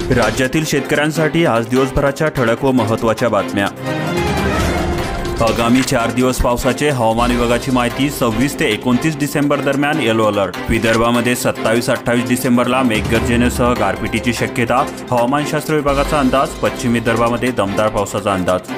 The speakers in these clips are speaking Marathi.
राज्यातील शेतकऱ्यांसाठी आज दिवसभराच्या ठळक व महत्त्वाच्या बातम्या। आगामी 4 दिवस पावसाचे हवामान विभागाची माहिती। 26 ते 29 डिसेंबर दरम्यान येलो अलर्ट। विदर्भामध्ये 27-28 डिसेंबरला मेघगर्जनेसह गारपिटीची शक्यता। हवामानशास्त्र विभागाचा अंदाज। पश्चिम विदर्भामध्ये दमदार पावसाचा अंदाज।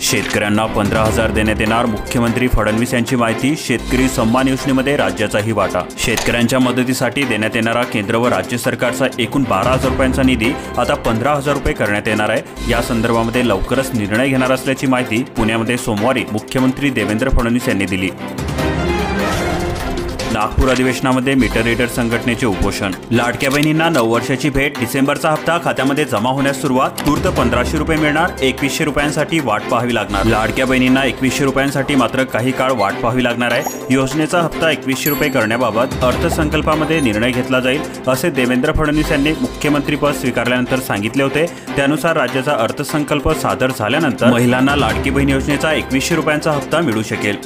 शेतकऱ्यांना 15,000 देण्यात येणार। मुख्यमंत्री फडणवीस यांची माहिती। शेतकरी सन्मान योजनेमध्ये राज्याचाही वाटा। शेतकऱ्यांच्या मदतीसाठी देण्यात येणारा केंद्र व राज्य सरकारचा एकूण 12,000 रुपयांचा निधी आता 15,000 रुपये करण्यात येणार आहे। या संदर्भामध्ये लवकरच निर्णय घेणार असल्याची माहिती पुण्यामध्ये सोमवारी मुख्यमंत्री देवेंद्र फडणवीस यांनी दिली। नागपूर अधिवेशनामध्ये मीटर रीडर संघटनेचे उपोषण। लाडक्या बहिणींना 9 वर्षाची भेट। डिसेंबरचा हप्ता खात्यामध्ये जमा होण्यास सुरुवात। तूर्त 1500 रुपये मिळणार। 2100 रुपयांसाठी वाट पाहावी लागणार। लाडक्या बहिणींना 2100 रुपयांसाठी मात्र काही काळ वाट पाहावी लागणार आहे। योजनेचा हप्ता 2100 रुपये करण्याबाबत अर्थसंकल्पामध्ये निर्णय घेतला जाईल, असे देवेंद्र फडणवीस यांनी मुख्यमंत्रीपद स्वीकारल्यानंतर सांगितले होते। त्यानुसार राज्याचा अर्थसंकल्प सादर झाल्यानंतर महिलांना लाडकी बहीण योजनेचा 2100 रुपयांचा हप्ता मिळू शकेल।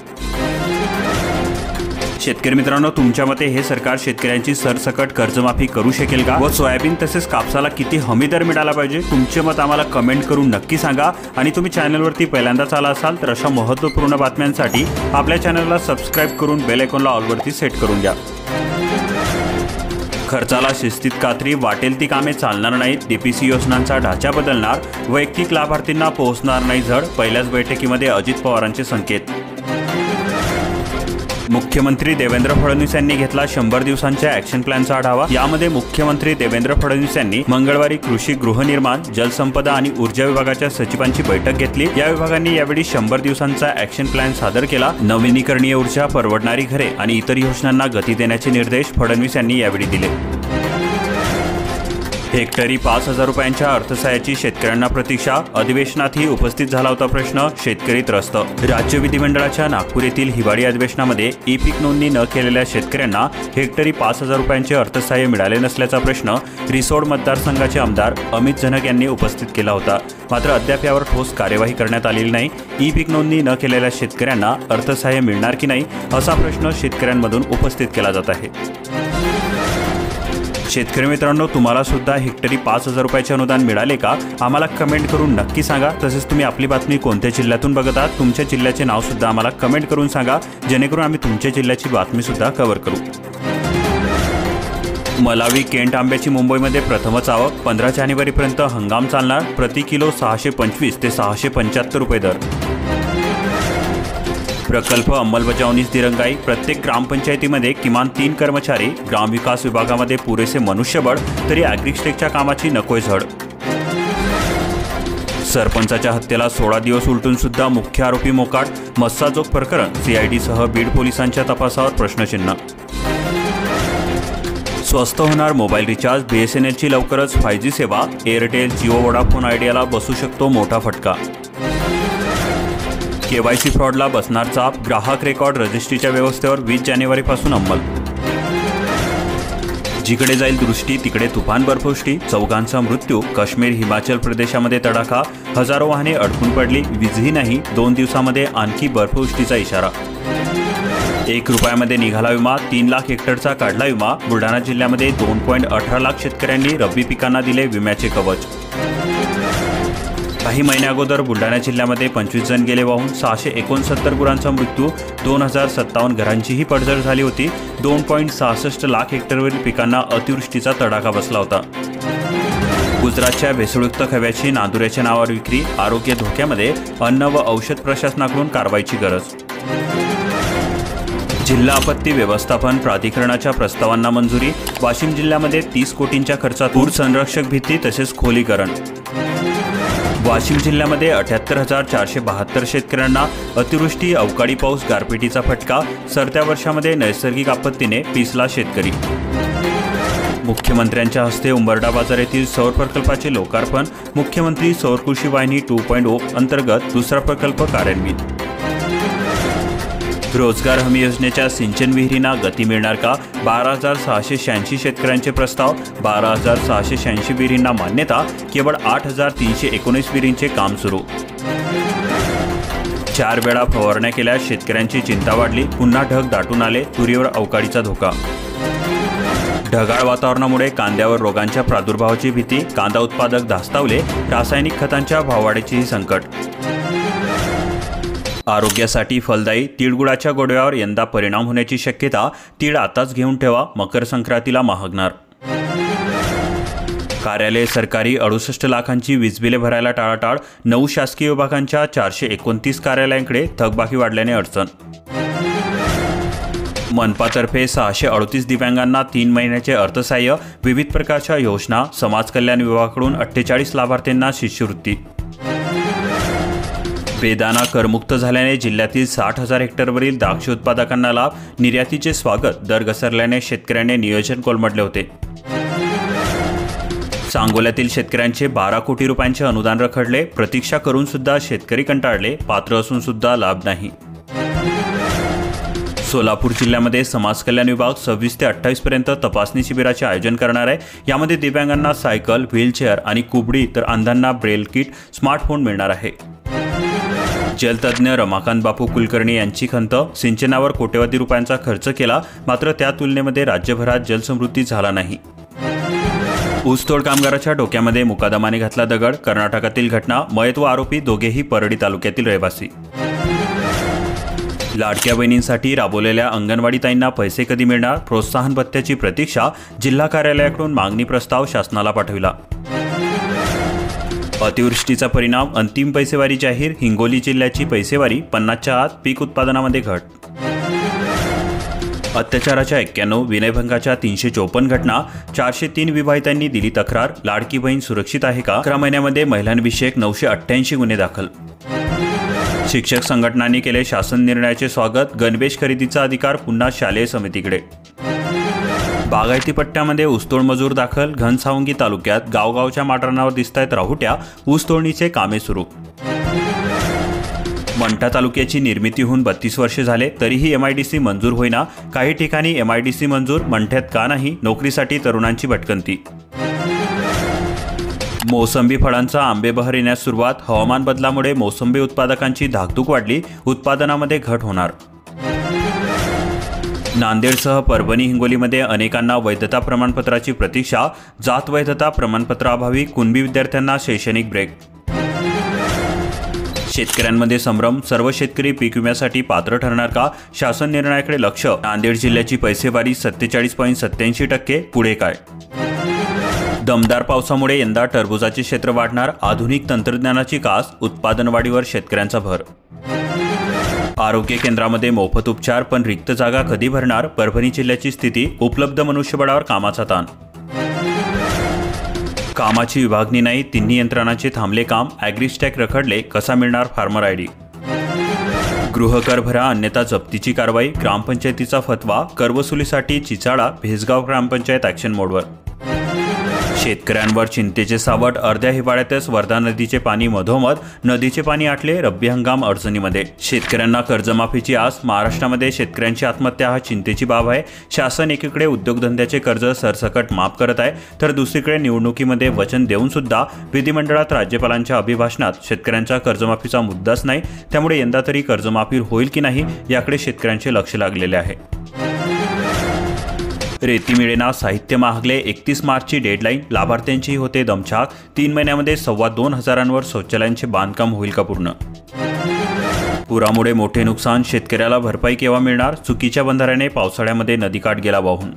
शेतकरी मित्रांनो, तुमच्या मते हे सरकार शेतकऱ्यांची सरसकट कर्जमाफी करू शकेल का? व सोयाबीन तसेच कापसाला किती हमी दर मिळाला पाहिजे? तुमचे मत आम्हाला कमेंट करून नक्की सांगा। आणि तुम्ही चॅनलवरती पहिल्यांदाच आला असाल तर अशा महत्त्वपूर्ण बातम्यांसाठी आपल्या चॅनलला सबस्क्राइब करून बेल आयकॉनला ऑलवरती सेट करून द्या। खर्चाला शिस्तीत कात्री। वाटेल ती कामे चालणार नाहीत। डीपीसी योजनांचा ढाचा बदलणार। वैयक्तिक लाभार्थींना पोहोचणार नाही झड। पहिल्याच बैठकीमध्ये अजित पवारांचे संकेत। मुख्यमंत्री देवेंद्र फडणवीस यांनी घेतला 100 दिवसांच्या ॲक्शन प्लॅनचा आढावा। यामध्ये मुख्यमंत्री देवेंद्र फडणवीस यांनी मंगळवारी कृषी, गृहनिर्माण, जलसंपदा आणि ऊर्जा विभागाच्या सचिवांची बैठक घेतली। या विभागांनी यावेळी 100 दिवसांचा ॲक्शन प्लॅन सादर केला। नवीनीकरणीय ऊर्जा, परवडणारी घरे आणि इतर योजनांना गती देण्याचे निर्देश फडणवीस यांनी यावेळी दिले। हेक्टरी 5,000 रुपयांच्या अर्थसहाय्याची शेतकऱ्यांना प्रतीक्षा। अधिवेशनातही उपस्थित झाला होता प्रश्न। शेतकरी त्रस्त। राज्य विधिमंडळाच्या नागपूर येथील हिवाळी अधिवेशनामध्ये ई पीक नोंदणी न केलेल्या शेतकऱ्यांना हेक्टरी 5,000 रुपयांचे अर्थसहाय्य मिळाले नसल्याचा प्रश्न रिसोड मतदारसंघाचे आमदार अमित जनक यांनी उपस्थित केला होता। मात्र अद्याप यावर ठोस कार्यवाही करण्यात आलेली नाही। ई पीक नोंदणी न केलेल्या शेतकऱ्यांना अर्थसहाय्य मिळणार की नाही, असा प्रश्न शेतकऱ्यांमधून उपस्थित केला जात आहे। शेतकरी मित्रांनो, तुम्हाला सुद्धा हेक्टरी 5,000 रुपयाचे अनुदान मिळाले का? आम्हाला कमेंट करून नक्की सांगा। तसेच तुम्ही आपली बातमी कोणत्या जिल्ह्यातून बघत आहात, तुमच्या जिल्ह्याचे नाव सुद्धा आम्हाला कमेंट करून सांगा, जेणेकरून आम्ही तुमच्या जिल्ह्याची बातमी सुद्धा कव्हर करू। मलावी केंट आंब्याची मुंबईमध्ये प्रथमच आवक। 15 जानेवारीपर्यंत हंगाम चालणार। प्रति किलो 625 ते 675 रुपये दर। प्रकल्प अंमलबजावणीस दिरंगाई। प्रत्येक ग्रामपंचायतीमध्ये किमान 3 कर्मचारी। ग्रामविकास विभागामध्ये पुरेसे मनुष्यबळ, तरी ॲग्रिस्टेकच्या कामाची नकोय झड। सरपंचाच्या हत्येला 16 दिवस उलटून सुद्धा मुख्य आरोपी मोकाट। मस्साजोग प्रकरण। सीआयडीसह बीड पोलिसांच्या तपासावर प्रश्नचिन्ह। स्वस्त होणार मोबाईल रिचार्ज। BSNLची लवकरच 5G सेवा। एअरटेल, जिओ, वोडाफोन आयडियाला बसू शकतो मोठा फटका। KYC फ्रॉडला बसणार चाप। ग्राहक रेकॉर्ड रजिस्ट्रीच्या व्यवस्थेवर 20 जानेवारीपासून अंमल। जिकडे जाईल दृष्टी तिकडे तुफान बर्फवृष्टी। 4घांचा मृत्यू। काश्मीर, हिमाचल प्रदेशामध्ये तडाखा। हजारो वाहने अडकून पडली। वीजही नाही। 2 दिवसामध्ये आणखी बर्फवृष्टीचा इशारा। 1 रुपयामध्ये निघाला विमा। 3 लाख हेक्टरचा काढला विमा। बुलढाणा जिल्ह्यामध्ये 2.18 लाख शेतकऱ्यांनी रब्बी पिकांना दिले विम्याचे कवच। काही महिन्या अगोदर बुलढाणा जिल्ह्यामध्ये 25 जण गेले वाहून। 669 गुरांचा मृत्यू। 2057 घरांचीही पडझड झाली होती। 2.66 लाख हेक्टरवरील पिकांना अतिवृष्टीचा तडाखा बसला होता। गुजरातच्या भेसळयुक्त खव्याची नांदुऱ्याच्या नावावर विक्री। आरोग्य धोक्यामध्ये। अन्न व औषध प्रशासनाकडून कारवाईची गरज। जिल्हा आपत्ती व्यवस्थापन प्राधिकरणाच्या प्रस्तावांना मंजुरी। वाशिम जिल्ह्यामध्ये 30 कोटींच्या खर्चात पूर संरक्षक भित्ती तसेच खोलीकरण। वाशिम जिल्ह्यामध्ये 78,472 शेतकऱ्यांना अतिवृष्टी, अवकाळी पाऊस, गारपिटीचा फटका। सरत्या वर्षामध्ये नैसर्गिक आपत्तीने पिसला शेतकरी। मुख्यमंत्र्यांच्या हस्ते उंबरडा बाजार येथील सौर प्रकल्पाचे लोकार्पण। मुख्यमंत्री सौर कृषी वाहिनी 2.0 अंतर्गत दुसरा प्रकल्प कार्यान्वित। रोजगार हमी योजनेच्या सिंचन विहिरींना गती मिळणार का? 12,686 शेतकऱ्यांचे प्रस्ताव। 12,686 विहिरींना मान्यता। केवळ 8,319 विहिरींचे काम सुरू। 4 वेळा फवारण्या केल्या। शेतकऱ्यांची चिंता वाढली। पुन्हा ढग दाटून आले। तुरीवर अवकाळीचा धोका। ढगाळ वातावरणामुळे कांद्यावर रोगांच्या प्रादुर्भावाची भीती, कांदा उत्पादक धास्तावले, रासायनिक खतांच्या भाववाढीचीही संकट. आरोग्यासाठी फलदायी तिळगुळाच्या गोडव्यावर यंदा परिणाम होण्याची शक्यता, तीळ आताच घेऊन ठेवा, मकर संक्रांतीला महागणार. कार्यालय सरकारी 68 लाखांची वीज बिले भरायला टाळाटाळ, 9 शासकीय विभागांच्या 429 कार्यालयांकडे थकबाकी वाढल्याने अडचण. मनपातर्फे 638 दिव्यांगांना 3 महिन्याचे अर्थसहाय्य, विविध प्रकारच्या योजना, समाज कल्याण विभागाकडून 48 लाभार्थ्यांना शिष्यवृत्ती. बेदाणा करमुक्त झाल्याने जिल्ह्यातील 60,000 हेक्टरवरील द्राक्ष उत्पादकांना लाभ, निर्यातीचे स्वागत, दर घसरल्याने शेतकऱ्यांनी नियोजन कोलमडले होते. सांगोल्यातील शेतकऱ्यांचे 12 कोटी रुपयांचे अनुदान रखडले, प्रतीक्षा करून सुद्धा शेतकरी कंटाळले, पात्र असून सुद्धा लाभ नाही. सोलापूर जिल्ह्यामध्ये समाज कल्याण विभाग 26 ते 28 पर्यंत तपासणी शिबिराचे आयोजन करणार आहे. यामध्ये दिव्यांगांना सायकल, व्हीलचेअर आणि कुबडी, तर अंधांना ब्रेल किट, स्मार्टफोन मिळणार आहे. जलतज्ञ रमाकांत बापू कुलकर्णी यांची खंत, सिंचनावर कोट्यवधी रुपयांचा खर्च केला, मात्र त्या तुलनेमध्ये राज्यभरात जलसमृद्धी झाला नाही. ऊसतोड कामगाराच्या डोक्यामध्ये मुकादमाने घातला दगड, कर्नाटकातील घटना, मयत व आरोपी दोघेही परळी तालुक्यातील रहिवासी. लाडक्या बहिणींसाठी राबवलेल्या अंगणवाडी ताईंना पैसे कधी मिळणार, प्रोत्साहन भत्त्याची प्रतीक्षा, जिल्हा कार्यालयाकडून मागणी प्रस्ताव शासनाला पाठविला. अतिवृष्टीचा परिणाम, अंतिम पैसेवारी जाहीर, हिंगोली जिल्ह्याची पैसेवारी 50च्या आत, पीक उत्पादनामध्ये घट. अत्याचाराच्या 91, विनयभंगाच्या 354 घटना, 403 विवाहितांनी दिली तक्रार, लाडकी बहीण सुरक्षित आहे का, 11 महिन्यामध्ये महिलांविषयक 988 गुन्हे दाखल. शिक्षक संघटनांनी केले शासन निर्णयाचे स्वागत, गणवेश खरेदीचा अधिकार पुन्हा शालेय समितीकडे. बागायती पट्ट्यामध्ये ऊसतोड मजूर दाखल, घनसावंगी तालुक्यात गावगावच्या माटांवर दिसतायत राहुट्या, ऊसतोडणीचे कामे सुरू. मंठा तालुक्याची निर्मिती होऊन 32 वर्षे झाले, तरीही MIDC मंजूर होईना, काही ठिकाणी MIDC मंजूर, मंठ्यात का नाही, नोकरीसाठी तरुणांची भटकंती. मोसंबी फळांचा आंबेबहार येण्यास सुरुवात, हवामान बदलामुळे मोसंबी उत्पादकांची धाकधूक वाढली, उत्पादनामध्ये घट होणार. नांदेडसह परभणी हिंगोलीमध्ये अनेकांना वैधता प्रमाणपत्राची प्रतीक्षा, जात वैधता प्रमाणपत्राअभावी कुणबी विद्यार्थ्यांना शैक्षणिक ब्रेक. शेतकऱ्यांमध्ये संभ्रम, सर्व शेतकरी पीक विम्यासाठी पात्र ठरणार का, शासन निर्णयाकडे लक्ष, नांदेड जिल्ह्याची पैसेवारी 47.87%, पुढे काय. दमदार पावसामुळे यंदा टरबूजाचे क्षेत्र वाढणार, आधुनिक तंत्रज्ञानाची कास, उत्पादन वाढीवर शेतकऱ्यांचा भर. आरोग्य केंद्रामध्ये मोफत उपचार, पण रिक्त जागा कधी भरणार, परभणी जिल्ह्याची स्थिती, उपलब्ध मनुष्यबळावर कामाचा ताण. कामाची विभागणी नाही, तिन्ही यंत्रणांचे थांबले काम, ॲग्रिस्टॅक रखडले, कसा मिळणार फार्मर ID. गृहकर भरा अन्यथा जप्तीची कारवाई, ग्रामपंचायतीचा फतवा, करवसुलीसाठी चिचाळा, भेसगाव ग्रामपंचायत ॲक्शन मोडवर. शेतकऱ्यांवर चिंतेचे सावट, अर्ध्या हिवाळ्यातच वर्धा नदीचे पाणी मधोमध, नदीचे पाणी आटले, रब्बी हंगाम अडचणीमध्ये. शेतकऱ्यांना कर्जमाफीची आस, महाराष्ट्रामध्ये शेतकऱ्यांची आत्महत्या हा चिंतेची बाब आहे. शासन एकीकडे उद्योगधंद्याचे कर्ज सरसकट माफ करत आहे, तर दुसरीकडे निवडणुकीमध्ये वचन देऊन सुद्धा विधिमंडळात राज्यपालांच्या अभिभाषणात शेतकऱ्यांच्या कर्जमाफीचा मुद्दाच नाही. त्यामुळे यंदा तरी कर्जमाफी होईल की नाही याकडे शेतकऱ्यांचे लक्ष लागलेले आहे. रेती मिळेना, साहित्य महागले, 31 मार्चची डेडलाईन, लाभार्थ्यांचीही होते दमछाक, 3 महिन्यामध्ये 2,25,000 शौचालयांचे बांधकाम होईल का पूर्ण. पुरामुळे मोठे नुकसान, शेतकऱ्याला भरपाई केव्हा मिळणार, चुकीच्या बंधाऱ्याने पावसाळ्यामध्ये नदीकाठ गेला वाहून.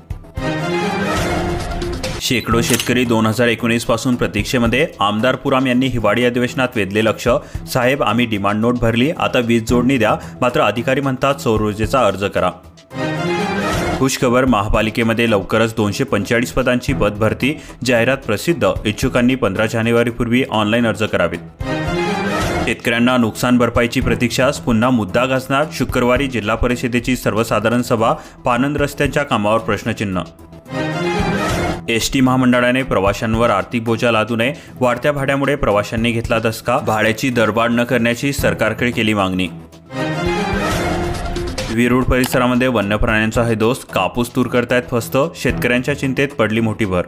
शेकडो शेतकरी 2019 पासून प्रतीक्षेमध्ये, आमदार पुराम यांनी हिवाळी अधिवेशनात वेधले लक्ष, साहेब आम्ही डिमांड नोट भरली, आता वीज जोडणी द्या, मात्र अधिकारी म्हणतात सौर ऊर्जेचा अर्ज करा. खुशखबर, महापालिकेमध्ये लवकरच 245 पदांची पदभरती, जाहिरात प्रसिद्ध, इच्छुकांनी 15 जानेवारीपूर्वी ऑनलाईन अर्ज करावेत. शेतकऱ्यांना नुकसान भरपाईची प्रतीक्षा, पुन्हा मुद्दा गाजणार, शुक्रवारी जिल्हा परिषदेची सर्वसाधारण सभा, पानंद रस्त्यांच्या कामावर प्रश्नचिन्ह. एसटी महामंडळाने प्रवाशांवर आर्थिक बोजा लादू नये, वाढत्या भाड्यामुळे प्रवाशांनी घेतला धसका, भाड्याची दरवाढ न करण्याची सरकारकडे केली मागणी. विरूड परिसरामध्ये वन्य प्राण्यांचा हैदोस, कापूस तूर करतायत फस्त, शेतकऱ्यांच्या चिंतेत पडली मोठी भर.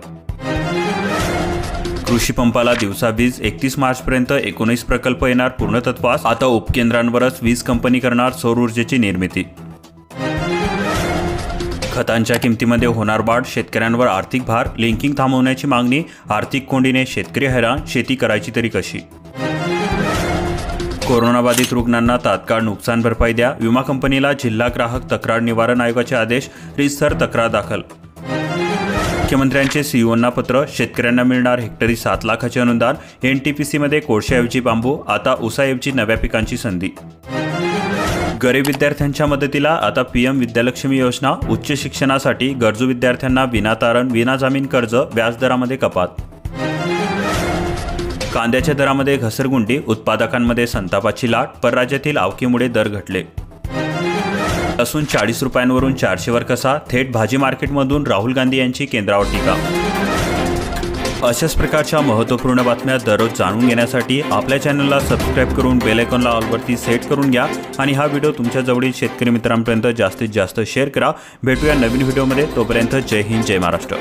कृषी पंपाला दिवसा वीज, 31 मार्चपर्यंत 19 प्रकल्प येणार पूर्णतत्वास, आता उपकेंद्रांवरच वीज कंपनी करणार सौर ऊर्जेची निर्मिती. खतांच्या किमतीमध्ये होणार वाढ, शेतकऱ्यांवर आर्थिक भार, लिंकिंग थांबवण्याची मागणी, आर्थिक कोंडीने शेतकरी हैराण, शेती करायची तरी कशी? कोरोनाबाधित रुग्णांना तात्काळ नुकसान भरपाई द्या, विमा कंपनीला जिल्हा ग्राहक तक्रार निवारण आयोगाचे आदेश, रीतसर तक्रार दाखल. मुख्यमंत्र्यांचे सीईओंना पत्र, शेतकऱ्यांना मिळणार हेक्टरी 7 लाखाचे अनुदान, एनटीपीसीमध्ये कोळशाऐवजी बांबू, आता ऊसाऐवजी नव्या पिकांची संधी. गरीब विद्यार्थ्यांच्या मदतीला आता पीएम विद्यालक्ष्मी योजना, उच्च शिक्षणासाठी गरजू विद्यार्थ्यांना विनातारण विनाजामीन कर्ज, व्याजदरामध्ये कपात. कांद्याच्या दरामध्ये घसरगुंडी, उत्पादकांमध्ये संतापाची लाट, परराज्यातील आवकीमुळे दर घटले. लसूण 40 रुपयांवरून 400वर कसा, थेट भाजी मार्केटमधून राहुल गांधी यांची केंद्रावर टीका. अशाच प्रकारच्या महत्त्वपूर्ण बातम्या दररोज जाणून घेण्यासाठी आपल्या चॅनलला सबस्क्राईब करून बेल आयकॉनला ऑलवरती सेट करून घ्या आणि हा व्हिडिओ तुमच्या जवळील शेतकरी मित्रांपर्यंत जास्तीत जास्त शेअर करा. भेटूया नवीन व्हिडिओमध्ये. तोपर्यंत जय हिंद, जय महाराष्ट्र.